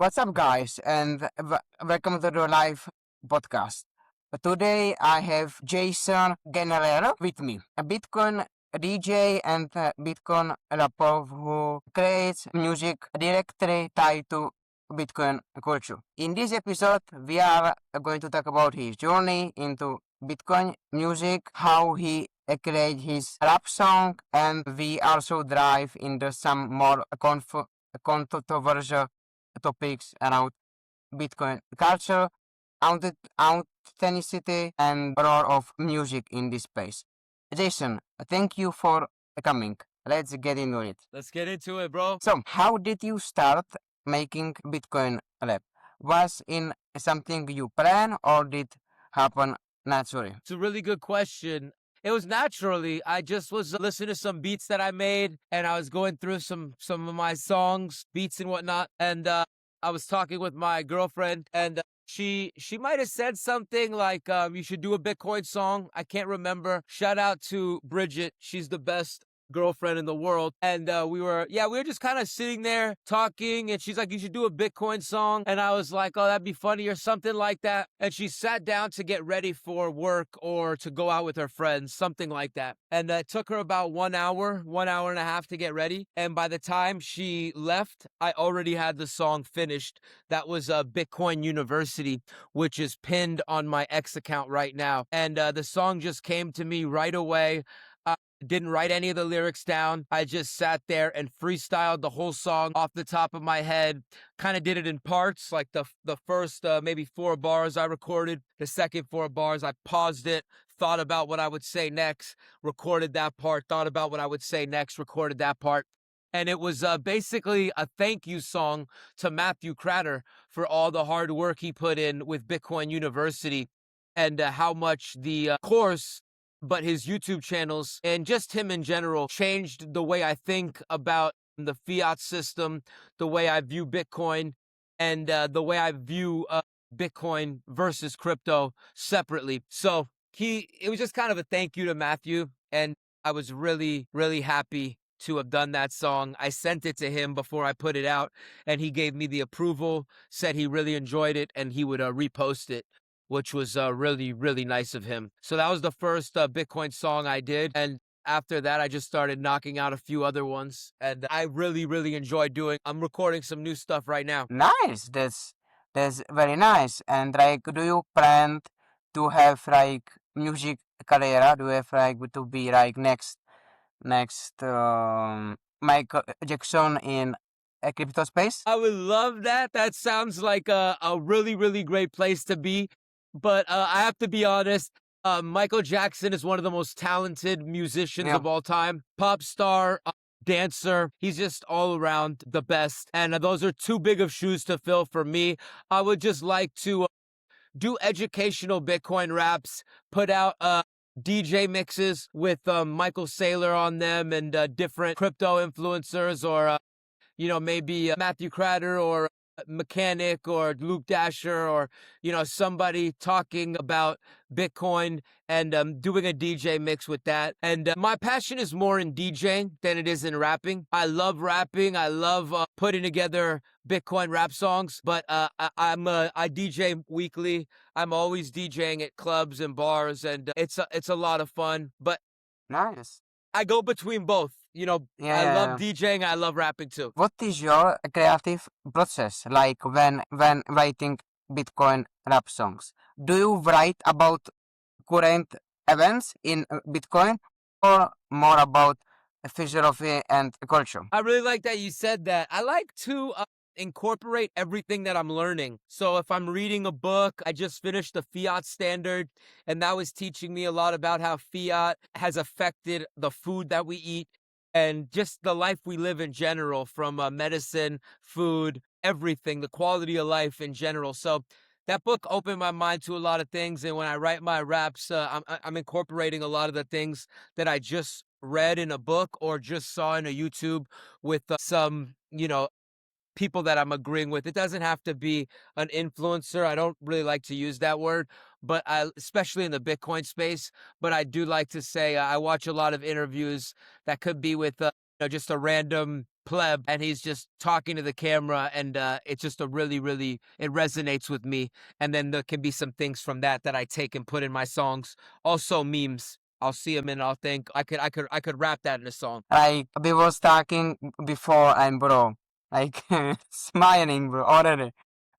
What's up, guys, and welcome to the live podcast. Today I have JasonGnarlee with me, a Bitcoin DJ and a Bitcoin rapper who creates music directly tied to Bitcoin culture. In this episode, we are going to talk about his journey into Bitcoin music, how he created his rap song, and we also dive into some more controversial topics around Bitcoin culture, authenticity, and role of music in this space. Jason, thank you for coming. Let's get into it. Let's get into it, bro. So, how did you start making Bitcoin rap? Was in something you plan or did happen naturally? It's a really good question. It was naturally. I just was listening to some beats that I made, and I was going through some of my songs, beats and whatnot, and I was talking with my girlfriend, and she might have said something like, "You should do a Bitcoin song." I can't remember. Shout out to Bridget. She's the best girlfriend in the world. And we were just kind of sitting there talking, and she's like, "You should do a Bitcoin song." And I was like, "Oh, that'd be funny," or something like that. And she sat down to get ready for work or to go out with her friends, something like that. And it took her about 1 hour, 1 hour and a half to get ready. And by the time she left, I already had the song finished. That was Bitcoin University, which is pinned on my X account right now. And the song just came to me right away. Didn't write any of the lyrics down. I just sat there and freestyled the whole song off the top of my head. Kind of did it in parts, like the first maybe 4 bars I recorded. The second 4 bars, I paused it, thought about what I would say next, recorded that part, thought about what I would say next, recorded that part. And it was basically a thank you song to Matthew Cratter for all the hard work he put in with Bitcoin University and how much the course, but his YouTube channels and just him in general changed the way I think about the fiat system, the way I view Bitcoin, and the way I view Bitcoin versus crypto separately. So it was just kind of a thank you to Matthew, and I was really, really happy to have done that song. I sent it to him before I put it out, and he gave me the approval, said he really enjoyed it, and he would repost it, which was really, really nice of him. So that was the first Bitcoin song I did. And after that, I just started knocking out a few other ones. And I really, really enjoyed doing. I'm recording some new stuff right now. Nice. That's very nice. And like, do you plan to have like music career? Do you have like to be like next Michael Jackson in a crypto space? I would love that. That sounds like a really, really great place to be. But I have to be honest, Michael Jackson is one of the most talented musicians of all time. Pop star, dancer. He's just all around the best. And those are too big of shoes to fill for me. I would just like to do educational Bitcoin raps, put out DJ mixes with Michael Saylor on them and different crypto influencers, or maybe Matthew Cratter or Mechanic or Luke Dasher, or somebody talking about Bitcoin, and doing a DJ mix with that. And my passion is more in DJing than it is in rapping. I love rapping. I love putting together Bitcoin rap songs, but I DJ weekly. I'm always DJing at clubs and bars, and it's a lot of fun. But Nice. I go between both. I love DJing. I love rapping too. What is your creative process like when writing Bitcoin rap songs? Do you write about current events in Bitcoin or more about philosophy and culture? I really like that you said that. I like to incorporate everything that I'm learning. So if I'm reading a book, I just finished the fiat standard, and that was teaching me a lot about how fiat has affected the food that we eat and just the life we live in general, from medicine, food, everything, the quality of life in general. So that book opened my mind to a lot of things. And when I write my raps, I'm incorporating a lot of the things that I just read in a book or just saw in a YouTube with some, people that I'm agreeing with. It doesn't have to be an influencer. I don't really like to use that word, but especially in the Bitcoin space. But I do like to say I watch a lot of interviews that could be with just a random Pleb, and he's just talking to the camera, and it's just a really, it resonates with me. And then there can be some things from that I take and put in my songs. Also memes. I'll see them and I'll think I could rap that in a song. Like we was talking before, and bro, like smiling, bro. Already,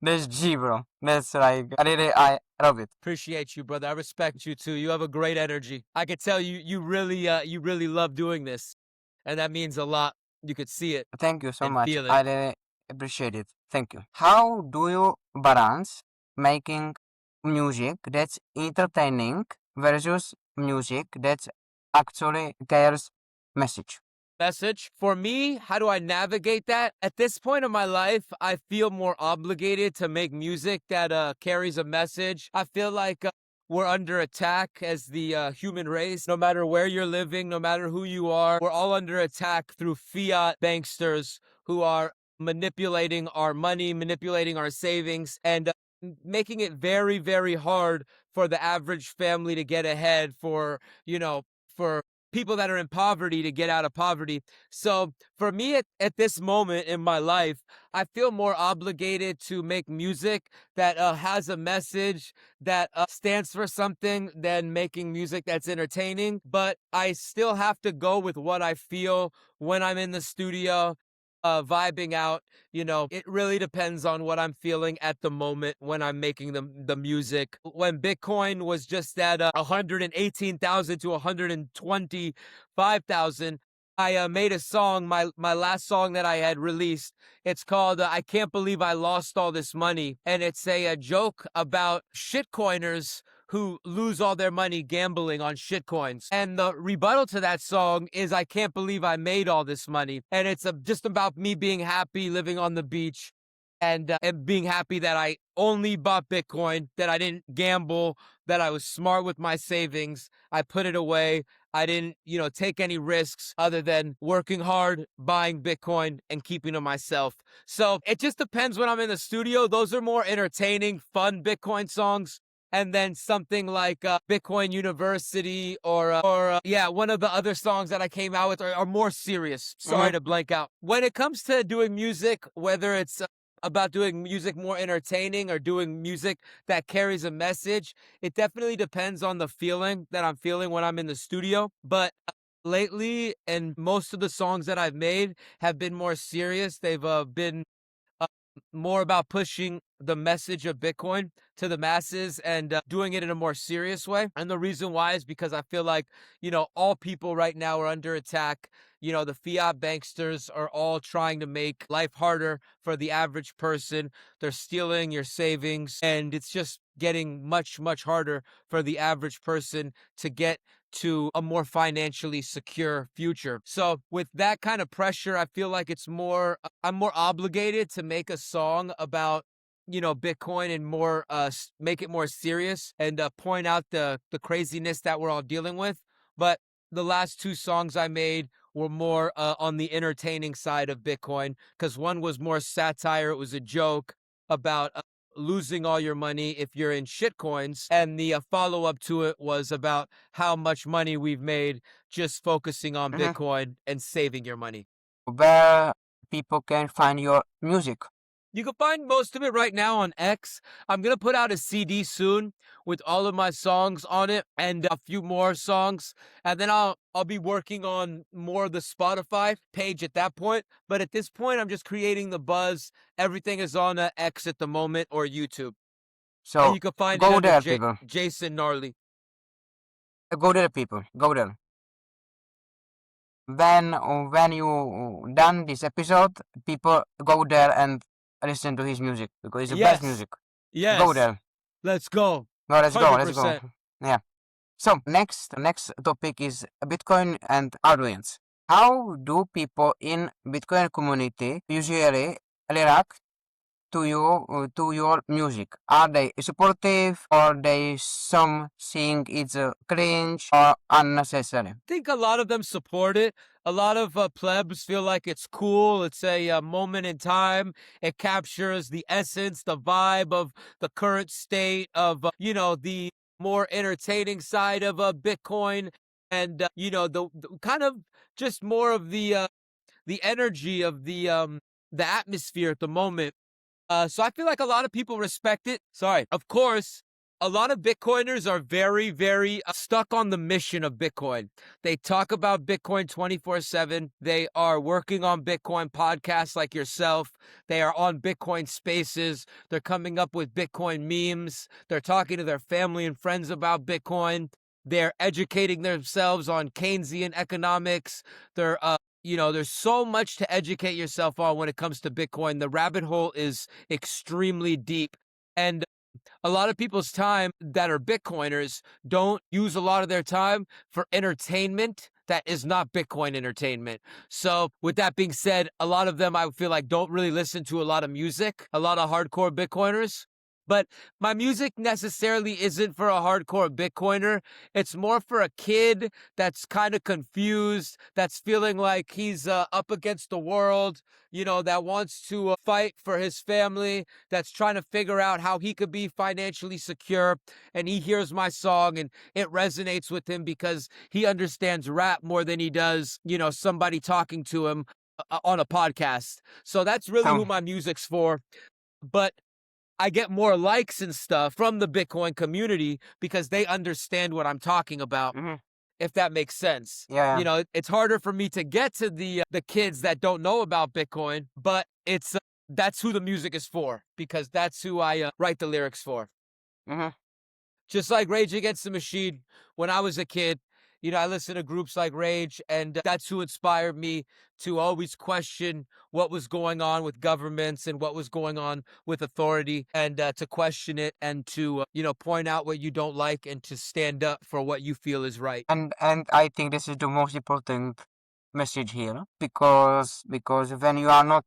that's G, bro. That's like I love it. Appreciate you, brother. I respect you too. You have a great energy. I could tell you really love doing this, and that means a lot. You could see it Thank you so and much. feel I it. really appreciate it. Thank you. How do you balance making music that's entertaining versus music that actually carries message? Message for me, how do I navigate that? At this point in my life, I feel more obligated to make music that carries a message. I feel like we're under attack as the human race. No matter where you're living, no matter who you are, we're all under attack through fiat banksters who are manipulating our money, manipulating our savings, and making it very hard for the average family to get ahead, for for people that are in poverty to get out of poverty. So for me at this moment in my life, I feel more obligated to make music that has a message, that stands for something, than making music that's entertaining. But I still have to go with what I feel when I'm in the studio, vibing out. It really depends on what I'm feeling at the moment when I'm making the music. When Bitcoin was just at 118,000 to 125,000, I made a song, my last song that I had released. It's called I Can't Believe I Lost All This Money. And it's a joke about shitcoiners who lose all their money gambling on shitcoins. And the rebuttal to that song is I can't believe I made all this money. And it's just about me being happy living on the beach, and being happy that I only bought Bitcoin, that I didn't gamble, that I was smart with my savings. I put it away. I didn't, take any risks other than working hard, buying Bitcoin, and keeping to myself. So it just depends when I'm in the studio. Those are more entertaining, fun Bitcoin songs. And then something like Bitcoin University or one of the other songs that I came out with are more serious. Sorry to blank out. When it comes to doing music, whether it's about doing music more entertaining or doing music that carries a message, it definitely depends on the feeling that I'm feeling when I'm in the studio. But lately, and most of the songs that I've made have been more serious. They've been more about pushing the message of Bitcoin to the masses and doing it in a more serious way. And the reason why is because I feel like, all people right now are under attack. The fiat banksters are all trying to make life harder for the average person. They're stealing your savings, and it's just getting much harder for the average person to get to a more financially secure future. So with that kind of pressure, I feel like I'm more obligated to make a song about Bitcoin and more make it more serious and point out the craziness that we're all dealing with. But the last two songs I made were more on the entertaining side of Bitcoin, because one was more satire. It was a joke about losing all your money if you're in shitcoins, and the follow-up to it was about how much money we've made just focusing on Bitcoin and saving your money. Where people can find your music? You can find most of it right now on X. I'm going to put out a CD soon with all of my songs on it and a few more songs. And then I'll be working on more of the Spotify page at that point. But at this point, I'm just creating the buzz. Everything is on X at the moment, or YouTube. So and you can find go it there, under people. JasonGnarlee. Go there, people. Go there. When you done this episode, people go there and listen to his music, because it's the best music. Yes. Go there. Let's go. No, let's go. Let's 100%. go. Yeah. So next topic is Bitcoin and audience. How do people in Bitcoin community usually react to your music? Are they supportive, or they some think it's cringe or unnecessary? I think a lot of them support it. A lot of plebs feel like it's cool. It's a moment in time. It captures the essence, the vibe of the current state of, the more entertaining side of Bitcoin, and, the kind of just more of the the energy of the atmosphere at the moment. So I feel like a lot of people respect it. Sorry. Of course, a lot of Bitcoiners are very, very stuck on the mission of Bitcoin. They talk about Bitcoin 24/7. They are working on Bitcoin podcasts like yourself. They are on Bitcoin spaces. They're coming up with Bitcoin memes. They're talking to their family and friends about Bitcoin. They're educating themselves on Keynesian economics. They're there's so much to educate yourself on when it comes to Bitcoin. The rabbit hole is extremely deep. And a lot of people's time that are Bitcoiners don't use a lot of their time for entertainment that is not Bitcoin entertainment. So with that being said, a lot of them I feel like don't really listen to a lot of music, a lot of hardcore Bitcoiners. But my music necessarily isn't for a hardcore Bitcoiner. It's more for a kid that's kind of confused, that's feeling like he's up against the world, that wants to fight for his family, that's trying to figure out how he could be financially secure. And he hears my song and it resonates with him because he understands rap more than he does, somebody talking to him on a podcast. So that's really who my music's for. But I get more likes and stuff from the Bitcoin community because they understand what I'm talking about, if that makes sense. Yeah. It's harder for me to get to the kids that don't know about Bitcoin, but it's that's who the music is for because that's who I write the lyrics for. Just like Rage Against the Machine, when I was a kid, I listened to groups like Rage, and that's who inspired me to always question what was going on with governments and what was going on with authority, and to question it and to, point out what you don't like and to stand up for what you feel is right. And I think this is the most important message here because when you are not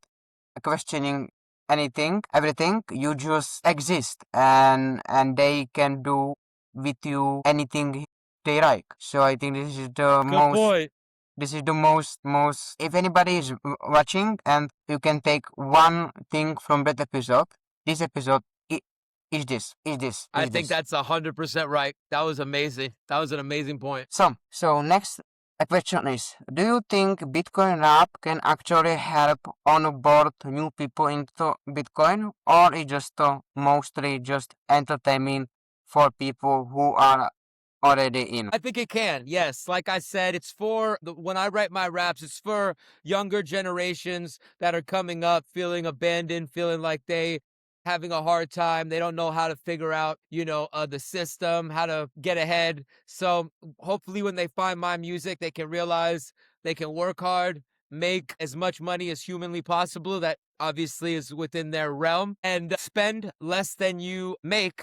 questioning everything, you just exist, and they can do with you anything they like. So I think this is the Good point. this is the most if anybody is watching and you can take one thing from that episode, this episode is this. I think that's 100% right. That was amazing. That was an amazing point. So next question is, do you think Bitcoin rap can actually help onboard new people into Bitcoin, or is just mostly just entertainment for people who are already in? I think it can. Yes. Like I said, it's for when I write my raps, it's for younger generations that are coming up, feeling abandoned, feeling like they having a hard time. They don't know how to figure out, the system, how to get ahead. So hopefully when they find my music, they can realize they can work hard, make as much money as humanly possible. That obviously is within their realm, and spend less than you make,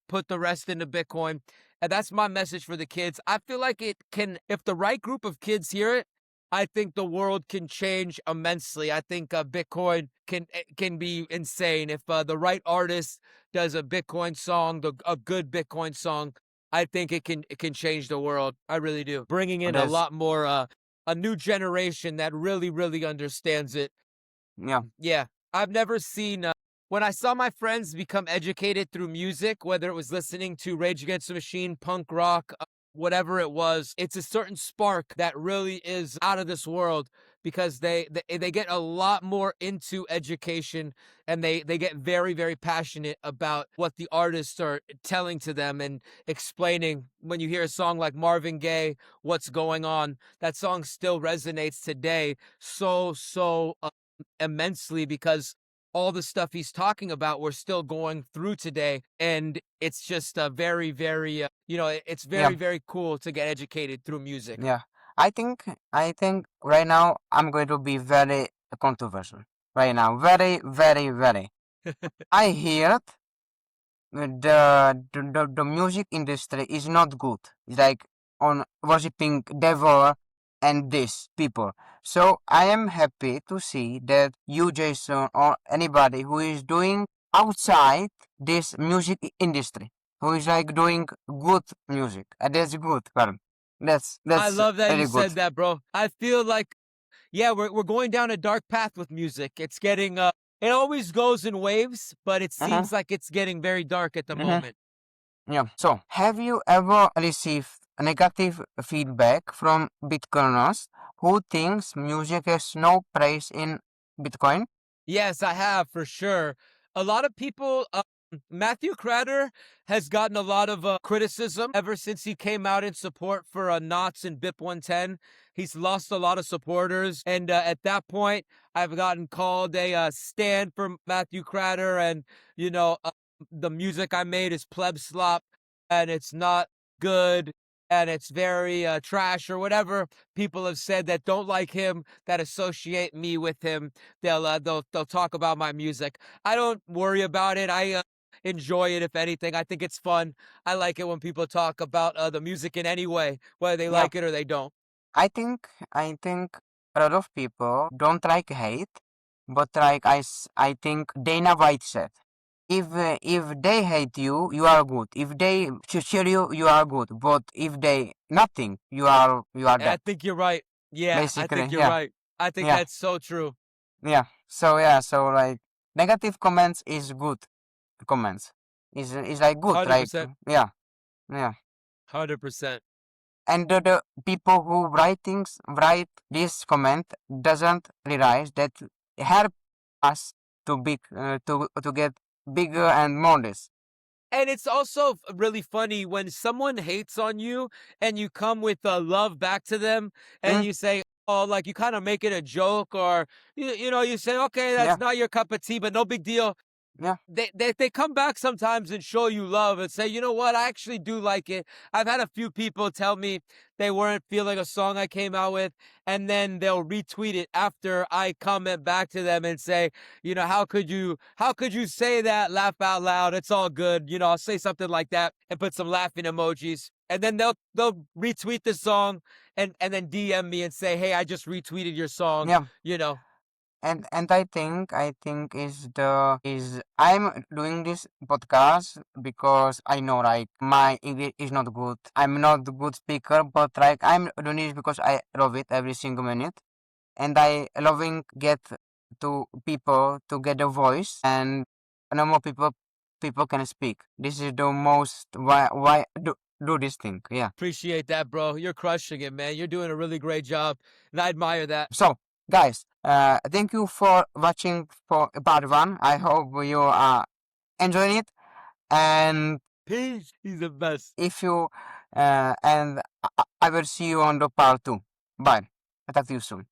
put the rest into Bitcoin. And that's my message for the kids. I feel like it can, if the right group of kids hear it, I think the world can change immensely. I think Bitcoin can be insane. If the right artist does a Bitcoin song, a good Bitcoin song, I think it can change the world. I really do. Bringing in a lot more, a new generation that really, really understands it. Yeah. I've never seen, when I saw my friends become educated through music, whether it was listening to Rage Against the Machine, punk rock, whatever it was, it's a certain spark that really is out of this world because they get a lot more into education, and they get very, very passionate about what the artists are telling to them and explaining. When you hear a song like Marvin Gaye, What's Going On, that song still resonates today so immensely because all the stuff he's talking about we're still going through today, and it's just very, very it's very, very cool to get educated through music. I think right now I'm going to be very controversial right now, very, very, very. I heard the music industry is not good. It's like on worshipping devil and these people. So I am happy to see that you, Jason, or anybody who is doing outside this music industry, who is like doing good music. And that's good, Karan. That's I love that very you said good. that, bro. I feel like, yeah, we're going down a dark path with music. It's getting it always goes in waves, but it seems like it's getting very dark at the moment. Yeah. So have you ever received negative feedback from Bitcoiners who thinks music has no place in Bitcoin? Yes, I have for sure. A lot of people, Matthew Cratter has gotten a lot of criticism ever since he came out in support for Knots and BIP 110. He's lost a lot of supporters, and at that point, I've gotten called a stand for Matthew Cratter, and you know, the music I made is Pleb Slop, and it's not good, and it's very trash or whatever people have said that don't like him, that associate me with him. They'll talk about my music. I don't worry about it. I enjoy it. If anything, I think it's fun. I like it when people talk about the music in any way, whether they Yeah, like it or they don't. I think a lot of people don't like hate, but like I think Dana White said, if they hate you, you are good. If they cheer you, you are good. But if they nothing, you are And I dead. think you're right. Yeah, I Basically, think you're yeah, right. I think yeah, that's so true. So like negative comments is good comments. Is like good, like 100%. yeah, yeah. 100%. And the people who write this comment doesn't realize that help us to get bigger and more this. And it's also really funny when someone hates on you and you come with love back to them and Mm, you say, oh, like you kind of make it a joke or, you say, okay, that's yeah, not your cup of tea, but no big deal. yeah, They come back sometimes and show you love and say, you know what, I actually do like it. I've had a few people tell me they weren't feeling a song I came out with, and then they'll retweet it after I comment back to them and say, how could you say that? Laugh out loud. It's all good. I'll say something like that and put some laughing emojis. And then they'll retweet the song and then DM me and say, hey, I just retweeted your song, yeah. you know. And I think is I'm doing this podcast because I know like my English is not good. I'm not a good speaker, but like I'm doing this because I love it every single minute, and I loving get to people to get a voice, and no more people can speak. This is the most why do this thing. Yeah. Appreciate that, bro. You're crushing it, man. You're doing a really great job, and I admire that. So, guys, thank you for watching for part one. I hope you are enjoying it. And Peace. He's the best. if you, and I will see you on the part two. Bye. I'll talk to you soon.